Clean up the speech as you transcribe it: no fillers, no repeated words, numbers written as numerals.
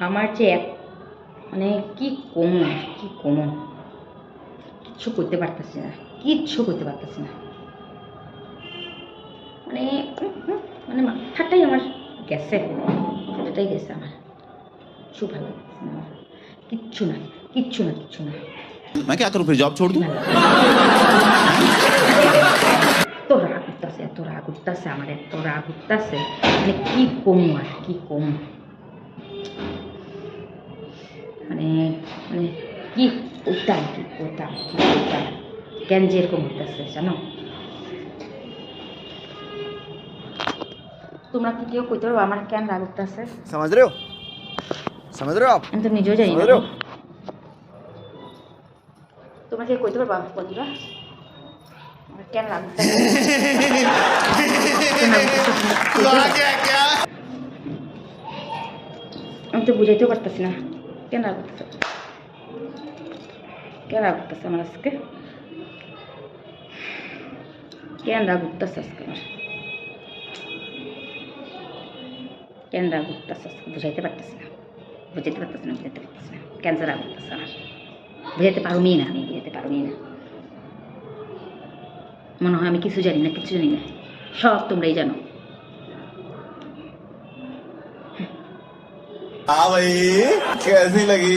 আমার যে মানে কি কমু কি কমু, কিচ্ছু করতে পারতেছি না, কিচ্ছু করতে পারতেছি না। মানে মানে মাথাটাই আমার গেছে, মাথাটাই গেছে আমার। কিছু ভালো লাগছে না আমার, কিচ্ছু না, কিচ্ছু না, কিচ্ছু না। मैं क्या करूं फिर जॉब छोड़ दूं? এত রাগ উঠতেছে, এত রাগ উঠতেছে আমার, এত রাগ উঠতেছে, মানে কি কমু আর কি কমু, মানে মানে কি করতাম, কি করতাম, কি করতাম, কেন যে এরকম হইতেছে জানো? তোমরা কি কেউ কইতে পারো আমার কেন রাগ উঠতেছে? समझ रहे हो? समझ रहे हो आप? আমি তো নিজেও জানি না। समझ रहे हो? তোমরা কি কইতে পারবা বন্ধুরা আমার কেন রাগ উঠতেছে? আমি তো বুঝাইতেও পারতেছি না কেন রাগ উঠতেছে, কেন রাগ উঠতেছে আমার আজকে, কেন রাগ উঠতেছে আজকে আমার, কেন রাগ উঠতেছে আজকে বুঝাইতে পারতেছি না, বুঝাইতে পারতেছি না, বুঝাইতে পারতেছি না কেন যে রাগ উঠতেছে আমার, বুঝাইতে পারুমি না, আমি বুঝাইতে পারুমি না। মনে হয় আমি কিছু জানি না, কিছু জানি না, সব তোমরাই জানো। हाँ भाई कैसी लगी?